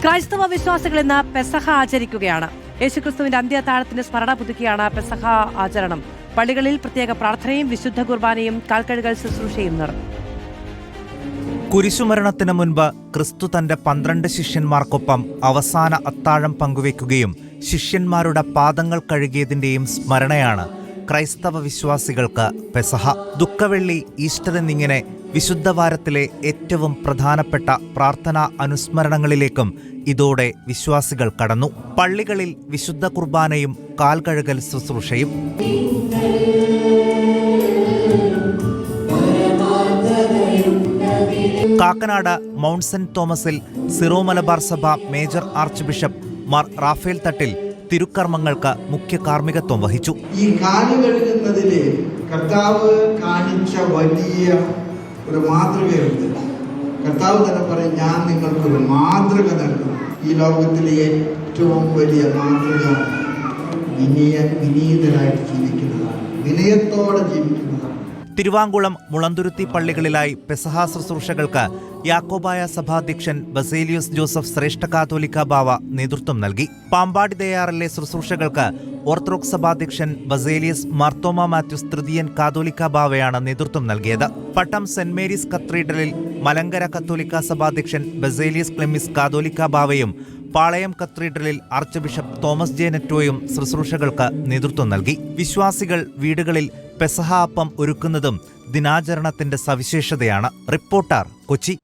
ക്രൈസ്തവ വിശ്വാസികൾ ഇന്ന് പെസഹ ആചരിക്കുകയാണ്. യേശുക്രിസ്തുവിന്റെ അന്ത്യത്താഴത്തിന്റെ സ്മരണ പുതുക്കിയാണ് പെസഹ ആചരണം. പള്ളികളിൽ പ്രത്യേക പ്രാർത്ഥനയും വിശുദ്ധ കുർബാനയും കാൽക്കഴുകൽ ശുശ്രൂഷയും നടന്നു. കുരിശുമരണത്തിന് മുൻപ് ക്രിസ്തു തന്റെ 12 ശിഷ്യന്മാർക്കൊപ്പം അവസാന അത്താഴം പങ്കുവെക്കുകയും ശിഷ്യന്മാരുടെ പാദങ്ങൾ കഴുകിയതിന്റെയും സ്മരണയാണ് ക്രൈസ്തവ വിശ്വാസികൾക്ക് പെസഹ. ദുഃഖവെള്ളി, ഈസ്റ്റർ എന്നിങ്ങനെ വിശുദ്ധവാരത്തിലെ ഏറ്റവും പ്രധാനപ്പെട്ട പ്രാർത്ഥനാ അനുസ്മരണങ്ങളിലേക്കും ഇതോടെ വിശ്വാസികൾ കടന്നു. പള്ളികളിൽ വിശുദ്ധ കുർബാനയും കാൽകഴുകൽ ശുശ്രൂഷയും. കാക്കനാട് മൗണ്ട് സെന്റ് തോമസിൽ സിറോ മലബാർ സഭ major archbishop Mar Raphael Thattil തിരുക്കർമ്മങ്ങൾക്ക് മുഖ്യ കാർമ്മികത്വം വഹിച്ചു. ഈ കാല് കഴുകുന്നതില് കർത്താവ് കാണിച്ച വലിയ ഒരു മാതൃകയുണ്ട്. കർത്താവ് തന്നെ പറയും, ഞാൻ നിങ്ങൾക്കൊരു മാതൃക നൽകും. ഈ ലോകത്തിലെ ഏറ്റവും വലിയ മാതൃക വിനീതരായിട്ട് ജീവിക്കുന്നതാണ്, വിനയത്തോടെ ജീവിക്കുന്നതാണ്. തിരുവാങ്കുളം, മുളന്തുരുത്തി പള്ളികളിലായി പെസഹ ശുശ്രൂഷകൾക്ക് യാക്കോബായ സഭാധ്യക്ഷൻ ബസേലിയോസ് ജോസഫ് ശ്രേഷ്ഠ കാതോലിക്ക ബാവ നേതൃത്വം നൽകി. പാമ്പാടി ദയാറിലെ ശുശ്രൂഷകൾക്ക് ഓർത്തഡോക്സ് സഭാധ്യക്ഷൻ ബസേലിയസ് മാർത്തോമ മാത്യൂസ് തൃതീയൻ കാതോലിക്ക ബാവയാണ് നേതൃത്വം നൽകിയത്. പട്ടം സെന്റ് മേരീസ് കത്തീഡ്രലിൽ മലങ്കര കത്തോലിക്ക സഭാധ്യക്ഷൻ ബസേലിയസ് ക്ലെമിസ് കാതോലിക്ക ബാവയും പാളയം കത്തീഡ്രലിൽ ആർച്ച് ബിഷപ്പ് തോമസ് ജെ നെറ്റോയും ശുശ്രൂഷകൾക്ക് നേതൃത്വം നൽകി. വിശ്വാസികൾ വീടുകളിൽ പെസഹ അപ്പം ഒരുക്കുന്നതും ദിനാചരണത്തിന്റെ സവിശേഷതയാണ്. റിപ്പോർട്ടർ, കൊച്ചി.